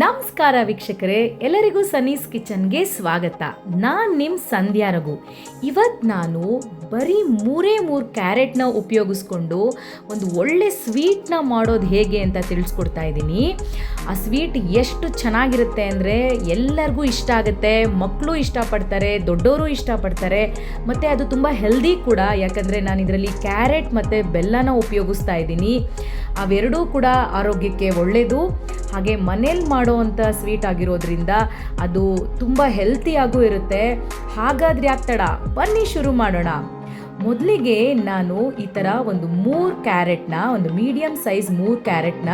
ನಮಸ್ಕಾರ ವೀಕ್ಷಕರೇ, ಎಲ್ಲರಿಗೂ ಸನೀಸ್ ಕಿಚನ್ಗೆ ಸ್ವಾಗತ. ನಾನು ನಿಮ್ಮ ಸಂಧ್ಯಾ ರಘು. ಇವತ್ತು ನಾನು ಬರೀ ಮೂರೇ ಕ್ಯಾರೆಟ್ನ ಉಪಯೋಗಿಸ್ಕೊಂಡು ಒಂದು ಒಳ್ಳೆ ಸ್ವೀಟ್ನ ಮಾಡೋದು ಹೇಗೆ ಅಂತ ತಿಳಿಸ್ಕೊಡ್ತಾ ಇದ್ದೀನಿ. ಆ ಸ್ವೀಟ್ ಎಷ್ಟು ಚೆನ್ನಾಗಿರುತ್ತೆ ಅಂದರೆ ಎಲ್ಲರಿಗೂ ಇಷ್ಟ ಆಗುತ್ತೆ, ಮಕ್ಕಳು ಇಷ್ಟಪಡ್ತಾರೆ, ದೊಡ್ಡವರು ಇಷ್ಟಪಡ್ತಾರೆ, ಮತ್ತು ಅದು ತುಂಬ ಹೆಲ್ದಿ ಕೂಡ. ಯಾಕಂದರೆ ನಾನು ಇದರಲ್ಲಿ ಕ್ಯಾರೆಟ್ ಮತ್ತು ಬೆಲ್ಲನ ಉಪಯೋಗಿಸ್ತಾ ಇದ್ದೀನಿ. ಅವೆರಡೂ ಕೂಡ ಆರೋಗ್ಯಕ್ಕೆ ಒಳ್ಳೆಯದು. ಹಾಗೆ ಮನೇಲಿ ಮಾಡೋವಂಥ ಸ್ವೀಟ್ ಆಗಿರೋದ್ರಿಂದ ಅದು ತುಂಬ ಹೆಲ್ತಿಯಾಗೂ ಇರುತ್ತೆ. ಹಾಗಾದರೆ ಯಾಕೆ ತಡ, ಬನ್ನಿ ಶುರು ಮಾಡೋಣ. ಮೊದಲಿಗೆ ನಾನು ಈ ಥರ ಒಂದು 3 ಕ್ಯಾರೆಟ್ನ, ಒಂದು ಮೀಡಿಯಮ್ ಸೈಜ್ 3 ಕ್ಯಾರೆಟ್ನ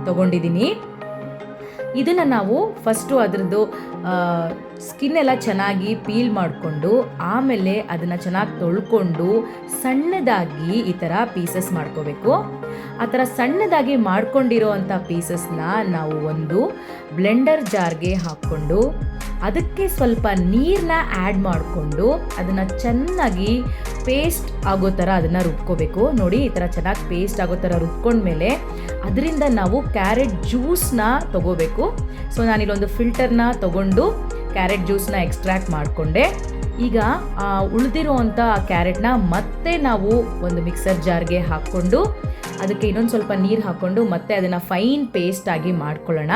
ತೊಗೊಂಡಿದ್ದೀನಿ. ಇದನ್ನು ನಾವು ಫಸ್ಟು ಅದರದ್ದು ಸ್ಕಿನ್ ಎಲ್ಲ ಚೆನ್ನಾಗಿ ಪೀಲ್ ಮಾಡಿಕೊಂಡು ಆಮೇಲೆ ಅದನ್ನು ಚೆನ್ನಾಗಿ ತೊಳ್ಕೊಂಡು ಸಣ್ಣದಾಗಿ ಈ ಥರ ಪೀಸಸ್ ಮಾಡ್ಕೋಬೇಕು. ಆ ಥರ ಸಣ್ಣದಾಗಿ ಮಾಡ್ಕೊಂಡಿರೋ ಅಂಥ ಪೀಸಸ್ನ ನಾವು ಒಂದು ಬ್ಲೆಂಡರ್ ಜಾರ್ಗೆ ಹಾಕ್ಕೊಂಡು ಅದಕ್ಕೆ ಸ್ವಲ್ಪ ನೀರನ್ನ ಆ್ಯಡ್ ಮಾಡಿಕೊಂಡು ಅದನ್ನು ಚೆನ್ನಾಗಿ ಪೇಸ್ಟ್ ಆಗೋ ಥರ ಅದನ್ನು ರುಬ್ಕೋಬೇಕು. ನೋಡಿ, ಈ ಥರ ಚೆನ್ನಾಗಿ ಪೇಸ್ಟ್ ಆಗೋ ಥರ ರುಬ್ಕೊಂಡ್ಮೇಲೆ ಅದರಿಂದ ನಾವು ಕ್ಯಾರೆಟ್ ಜ್ಯೂಸನ್ನ ತೊಗೋಬೇಕು. ಸೊ ನಾನಿಲ್ಲೊಂದು ಫಿಲ್ಟರ್ನ ತೊಗೊಂಡು ಕ್ಯಾರೆಟ್ ಜ್ಯೂಸನ್ನ ಎಕ್ಸ್ಟ್ರಾಕ್ಟ್ ಮಾಡಿಕೊಂಡೆ. ಈಗ ಉಳಿದಿರುವಂಥ ಕ್ಯಾರೆಟ್ನ ಮತ್ತೆ ನಾವು ಒಂದು ಮಿಕ್ಸರ್ ಜಾರ್ಗೆ ಹಾಕ್ಕೊಂಡು ಅದಕ್ಕೆ ಇನ್ನೊಂದು ಸ್ವಲ್ಪ ನೀರು ಹಾಕ್ಕೊಂಡು ಮತ್ತೆ ಅದನ್ನು ಫೈನ್ ಪೇಸ್ಟ್ ಆಗಿ ಮಾಡ್ಕೊಳ್ಳೋಣ.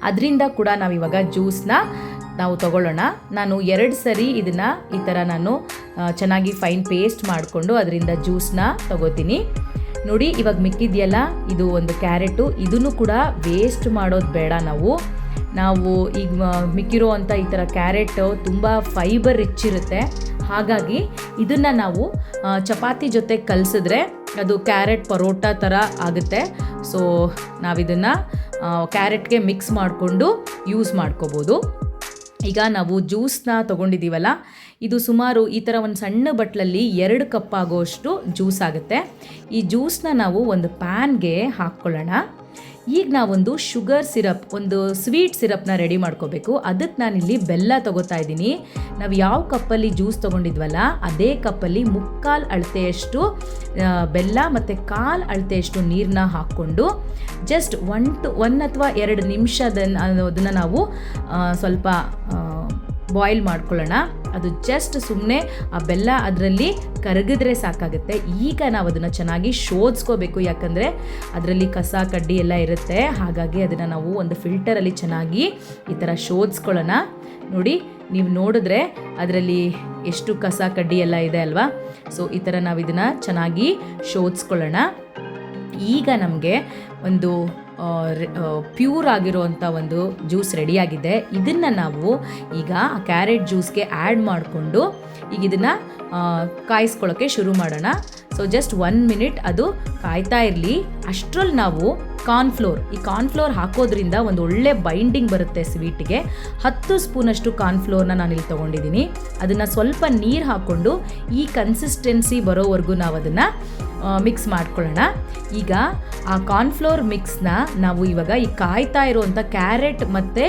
ಅದರಿಂದ ಕೂಡ ನಾವಿವಾಗ ಜ್ಯೂಸನ್ನ ನಾವು ತಗೊಳ್ಳೋಣ. ನಾನು 2 ಸರಿ ಇದನ್ನು ಈ ಥರ ನಾನು ಚೆನ್ನಾಗಿ ಫೈನ್ ಪೇಸ್ಟ್ ಮಾಡಿಕೊಂಡು ಅದರಿಂದ ಜ್ಯೂಸನ್ನ ತಗೋತೀನಿ. ನೋಡಿ, ಇವಾಗ ಮಿಕ್ಕಿದೆಯಲ್ಲ, ಇದು ಒಂದು ಕ್ಯಾರೆಟು, ಇದನ್ನು ಕೂಡ ವೇಸ್ಟ್ ಮಾಡೋದು ಬೇಡ. ನಾವು ಈಗ ಮಿಕ್ಕಿರೋ ಅಂಥ ಈ ಥರ ಕ್ಯಾರೆಟ್ ತುಂಬ ಫೈಬರ್ ರಿಚ್ ಇರುತ್ತೆ. ಹಾಗಾಗಿ ಇದನ್ನು ನಾವು ಚಪಾತಿ ಜೊತೆ ಕಲಸಿದ್ರೆ ಅದು ಕ್ಯಾರೆಟ್ ಪರೋಟ ಥರ ಆಗುತ್ತೆ. ಸೊ ನಾವಿದನ್ನು ಕ್ಯಾರೆಟ್ಗೆ ಮಿಕ್ಸ್ ಮಾಡಿಕೊಂಡು ಯೂಸ್ ಮಾಡ್ಕೋಬೋದು. ಈಗ ನಾವು ಜ್ಯೂಸನ್ನ ತೊಗೊಂಡಿದ್ದೀವಲ್ಲ, ಇದು ಸುಮಾರು ಈ ಥರ ಒಂದು ಸಣ್ಣ ಬಟ್ಲಲ್ಲಿ 2 ಕಪ್ ಆಗೋಷ್ಟು ಜ್ಯೂಸ್ ಆಗುತ್ತೆ. ಈ ಜ್ಯೂಸನ್ನ ನಾವು ಒಂದು ಪ್ಯಾನ್ಗೆ ಹಾಕ್ಕೊಳ್ಳೋಣ. ಈಗ ನಾವೊಂದು ಶುಗರ್ ಸಿರಪ್, ಒಂದು ಸ್ವೀಟ್ ಸಿರಪ್ನ ರೆಡಿ ಮಾಡ್ಕೋಬೇಕು. ಅದಕ್ಕೆ ನಾನಿಲ್ಲಿ ಬೆಲ್ಲ ತೊಗೋತಾ ಇದ್ದೀನಿ. ನಾವು ಯಾವ ಕಪ್ಪಲ್ಲಿ ಜ್ಯೂಸ್ ತೊಗೊಂಡಿದ್ವಲ್ಲ ಅದೇ ಕಪ್ಪಲ್ಲಿ 3/4 ಅಳತೆಯಷ್ಟು ಬೆಲ್ಲ ಮತ್ತು 1/4 ಅಳತೆಯಷ್ಟು ನೀರನ್ನ ಹಾಕ್ಕೊಂಡು ಜಸ್ಟ್ 1 ಅಥವಾ 2 ನಿಮಿಷ ಅದನ್ನು ನಾವು ಸ್ವಲ್ಪ ಬಾಯ್ಲ್ ಮಾಡ್ಕೊಳ್ಳೋಣ. ಅದು ಜಸ್ಟ್ ಸುಮ್ಮನೆ ಆ ಬೆಲ್ಲ ಅದರಲ್ಲಿ ಕರಗಿದ್ರೆ ಸಾಕಾಗುತ್ತೆ. ಈಗ ನಾವು ಅದನ್ನು ಚೆನ್ನಾಗಿ ಶೋಧಿಸ್ಕೋಬೇಕು, ಯಾಕಂದರೆ ಅದರಲ್ಲಿ ಕಸ ಕಡ್ಡಿ ಎಲ್ಲ ಇರುತ್ತೆ. ಹಾಗಾಗಿ ಅದನ್ನು ನಾವು ಒಂದು ಫಿಲ್ಟರಲ್ಲಿ ಚೆನ್ನಾಗಿ ಈ ಥರ ಶೋಧಿಸ್ಕೊಳ್ಳೋಣ. ನೋಡಿ, ನೀವು ನೋಡಿದ್ರೆ ಅದರಲ್ಲಿ ಎಷ್ಟು ಕಸ ಕಡ್ಡಿ ಎಲ್ಲ ಇದೆ ಅಲ್ವಾ. ಸೊ ಈ ಥರ ನಾವು ಇದನ್ನು ಚೆನ್ನಾಗಿ ಶೋಧಿಸ್ಕೊಳ್ಳೋಣ. ಈಗ ನಮಗೆ ಒಂದು ಪ್ಯೂರ್ ಆಗಿರೋವಂಥ ಒಂದು ಜ್ಯೂಸ್ ರೆಡಿಯಾಗಿದೆ. ಇದನ್ನು ನಾವು ಈಗ ಕ್ಯಾರೆಟ್ ಜ್ಯೂಸ್ಗೆ ಆ್ಯಡ್ ಮಾಡಿಕೊಂಡು ಈಗ ಇದನ್ನು ಕಾಯಿಸ್ಕೊಳ್ಳೋಕ್ಕೆ ಶುರು ಮಾಡೋಣ. ಸೊ ಜಸ್ಟ್ 1 ಮಿನಿಟ್ ಅದು ಕಾಯ್ತಾ ಇರಲಿ. ಅಷ್ಟರಲ್ಲಿ ನಾವು ಈ ಕಾರ್ನ್ಫ್ಲೋರ್ ಹಾಕೋದ್ರಿಂದ ಒಂದು ಒಳ್ಳೆ ಬೈಂಡಿಂಗ್ ಬರುತ್ತೆ ಸ್ವೀಟಿಗೆ. 10 ಸ್ಪೂನಷ್ಟು ಕಾರ್ನ್ಫ್ಲೋರ್ನ ನಾನಿಲ್ಲಿ ತೊಗೊಂಡಿದ್ದೀನಿ. ಅದನ್ನು ಸ್ವಲ್ಪ ನೀರು ಹಾಕ್ಕೊಂಡು ಈ ಕನ್ಸಿಸ್ಟೆನ್ಸಿ ಬರೋವರೆಗೂ ನಾವು ಅದನ್ನು ಮಿಕ್ಸ್ ಮಾಡ್ಕೊಳ್ಳೋಣ. ಈಗ ಆ ಕಾರ್ನ್ಫ್ಲೋರ್ ಮಿಕ್ಸ್ನ ನಾವು ಇವಾಗ ಈ ಕಾಯ್ತಾ ಇರುವಂಥ ಕ್ಯಾರೆಟ್ ಮತ್ತು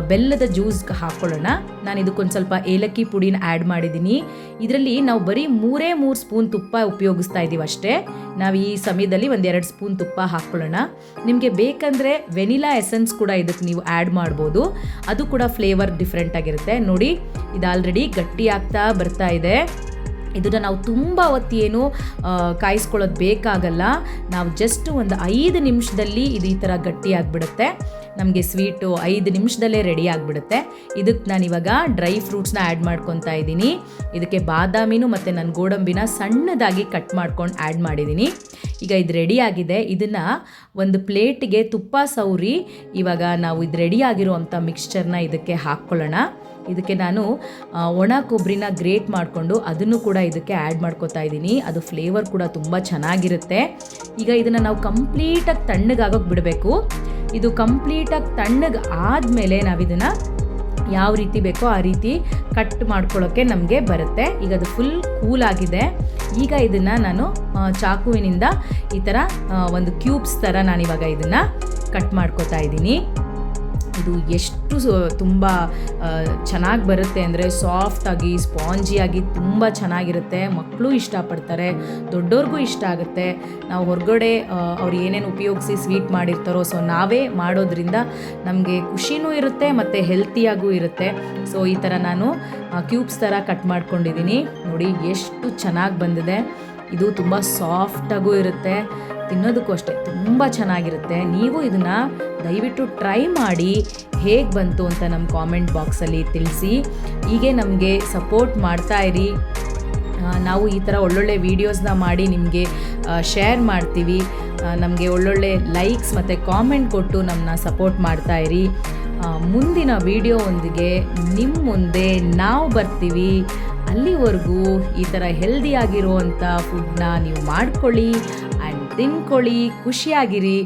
ಬೆಲ್ಲದ ಜ್ಯೂಸ್ಗೆ ಹಾಕ್ಕೊಳ್ಳೋಣ. ನಾನು ಇದಕ್ಕೊಂದು ಸ್ವಲ್ಪ ಏಲಕ್ಕಿ ಪುಡಿನ ಆ್ಯಡ್ ಮಾಡಿದ್ದೀನಿ. ಇದರಲ್ಲಿ ನಾವು ಬರೀ 3 ಸ್ಪೂನ್ ತುಪ್ಪ ಉಪಯೋಗಿಸ್ತಾ ಇದ್ದೀವಿ ಅಷ್ಟೇ. ನಾವು ಈ ಸಮಯದಲ್ಲಿ 1-2 ಸ್ಪೂನ್ ತುಪ್ಪ ಹಾಕ್ಕೊಳ್ಳೋಣ. ನಿಮಗೆ ಬೇಕಂದರೆ ವೆನಿಲಾ ಎಸೆನ್ಸ್ ಕೂಡ ಇದಕ್ಕೆ ನೀವು ಆ್ಯಡ್ ಮಾಡ್ಬೋದು. ಅದು ಕೂಡ ಫ್ಲೇವರ್ ಡಿಫ್ರೆಂಟ್ ಆಗಿರುತ್ತೆ. ನೋಡಿ, ಇದು ಆಲ್ರೆಡಿ ಗಟ್ಟಿ ಆಗ್ತಾ ಬರ್ತಾ ಇದೆ. ಇದನ್ನು ನಾವು ತುಂಬ ಹೊತ್ತೇನು ಕಾಯಿಸ್ಕೊಳ್ಳೋದು ಬೇಕಾಗಲ್ಲ. ನಾವು ಜಸ್ಟ್ ಒಂದು 5 ನಿಮಿಷದಲ್ಲಿ ಇದು ಈ ಥರ ಗಟ್ಟಿ ಆಗಿಬಿಡುತ್ತೆ. ನಮಗೆ ಸ್ವೀಟು 5 ನಿಮಿಷದಲ್ಲೇ ರೆಡಿ ಆಗಿಬಿಡುತ್ತೆ. ಇದಕ್ಕೆ ನಾನಿವಾಗ ಡ್ರೈ ಫ್ರೂಟ್ಸ್ನ ಆ್ಯಡ್ ಮಾಡ್ಕೊತಾ ಇದ್ದೀನಿ. ಇದಕ್ಕೆ ಬಾದಾಮಿನೂ ಮತ್ತು ನನ್ನ ಗೋಡಂಬಿನ ಸಣ್ಣದಾಗಿ ಕಟ್ ಮಾಡ್ಕೊಂಡು ಆ್ಯಡ್ ಮಾಡಿದ್ದೀನಿ. ಈಗ ಇದು ರೆಡಿಯಾಗಿದೆ. ಇದನ್ನು ಒಂದು ಪ್ಲೇಟಿಗೆ ತುಪ್ಪ ಸವರಿ ಇವಾಗ ನಾವು ಇದು ರೆಡಿಯಾಗಿರುವಂಥ ಮಿಕ್ಸ್ಚರ್ನ ಇದಕ್ಕೆ ಹಾಕ್ಕೊಳ್ಳೋಣ. ಇದಕ್ಕೆ ನಾನು ಒಣ ಕೊಬ್ಬರಿನ ಗ್ರೇಟ್ ಮಾಡಿಕೊಂಡು ಅದನ್ನು ಕೂಡ ಇದಕ್ಕೆ ಆ್ಯಡ್ ಮಾಡ್ಕೋತಾ ಇದ್ದೀನಿ. ಅದು ಫ್ಲೇವರ್ ಕೂಡ ತುಂಬ ಚೆನ್ನಾಗಿರುತ್ತೆ. ಈಗ ಇದನ್ನು ನಾವು ಕಂಪ್ಲೀಟಾಗಿ ತಣ್ಣಗಾಗೋಕ್ಕೆ ಬಿಡಬೇಕು. ಇದು ಕಂಪ್ಲೀಟಾಗಿ ತಣ್ಣಗೆ ಆದಮೇಲೆ ನಾವಿದನ್ನು ಯಾವ ರೀತಿ ಬೇಕೋ ಆ ರೀತಿ ಕಟ್ ಮಾಡ್ಕೊಳ್ಳೋಕ್ಕೆ ನಮಗೆ ಬರುತ್ತೆ. ಈಗ ಅದು ಫುಲ್ ಕೂಲ್ ಆಗಿದೆ. ಈಗ ಇದನ್ನು ನಾನು ಚಾಕುವಿನಿಂದ ಈ ಥರ ಒಂದು ಕ್ಯೂಬ್ಸ್ ಥರ ನಾನಿವಾಗ ಇದನ್ನು ಕಟ್ ಮಾಡ್ಕೋತಾ ಇದ್ದೀನಿ. ಇದು ಎಷ್ಟು ತುಂಬ ಚೆನ್ನಾಗಿ ಬರುತ್ತೆ ಅಂದರೆ ಸಾಫ್ಟಾಗಿ ಸ್ಪಾಂಜಿಯಾಗಿ ತುಂಬ ಚೆನ್ನಾಗಿರುತ್ತೆ. ಮಕ್ಕಳು ಇಷ್ಟಪಡ್ತಾರೆ, ದೊಡ್ಡವ್ರಿಗೂ ಇಷ್ಟ ಆಗುತ್ತೆ. ನಾವು ಹೊರಗಡೆ ಅವ್ರು ಏನೇನು ಉಪಯೋಗಿಸಿ ಸ್ವೀಟ್ ಮಾಡಿರ್ತಾರೋ ಸೊ ನಾವೇ ಮಾಡೋದ್ರಿಂದ ನಮಗೆ ಖುಷಿನೂ ಇರುತ್ತೆ ಮತ್ತು ಹೆಲ್ತಿಯಾಗೂ ಇರುತ್ತೆ. ಸೊ ಈ ಥರ ನಾನು ಕ್ಯೂಬ್ಸ್ ಥರ ಕಟ್ ಮಾಡ್ಕೊಂಡಿದ್ದೀನಿ. ನೋಡಿ ಎಷ್ಟು ಚೆನ್ನಾಗಿ ಬಂದಿದೆ. ಇದು ತುಂಬ ಸಾಫ್ಟಾಗೂ ಇರುತ್ತೆ, ತಿನ್ನೋದಕ್ಕೂ ಅಷ್ಟೇ ತುಂಬ ಚೆನ್ನಾಗಿರುತ್ತೆ. ನೀವು ಇದನ್ನು ದಯವಿಟ್ಟು ಟ್ರೈ ಮಾಡಿ ಹೇಗೆ ಬಂತು ಅಂತ ನಮ್ಮ ಕಾಮೆಂಟ್ ಬಾಕ್ಸಲ್ಲಿ ತಿಳಿಸಿ. ಹೀಗೆ ನಮಗೆ ಸಪೋರ್ಟ್ ಮಾಡ್ತಾ ಇರಿ. ನಾವು ಈ ಥರ ಒಳ್ಳೊಳ್ಳೆ ವೀಡಿಯೋಸ್ನ ಮಾಡಿ ನಿಮಗೆ ಶೇರ್ ಮಾಡ್ತೀವಿ. ನಮಗೆ ಒಳ್ಳೊಳ್ಳೆ ಲೈಕ್ಸ್ ಮತ್ತು ಕಾಮೆಂಟ್ ಕೊಟ್ಟು ನಮ್ಮನ್ನ ಸಪೋರ್ಟ್ ಮಾಡ್ತಾ ಇರಿ. ಮುಂದಿನ ವಿಡಿಯೋವೊಂದಿಗೆ ನಿಮ್ಮ ಮುಂದೆ ನಾವು ಬರ್ತೀವಿ. ಅಲ್ಲಿವರೆಗೂ ಈ ಥರ ಹೆಲ್ದಿಯಾಗಿರುವಂಥ ಫುಡ್ನ ನೀವು ಮಾಡ್ಕೊಳ್ಳಿ ಆ್ಯಂಡ್ ತಿನ್ಕೊಳ್ಳಿ, ಖುಷಿಯಾಗಿರಿ.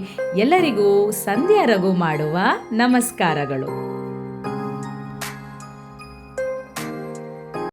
ಎಲ್ಲರಿಗೂ ಸಂಧ್ಯಾ ರಘು ಮಾಡುವ ನಮಸ್ಕಾರಗಳು.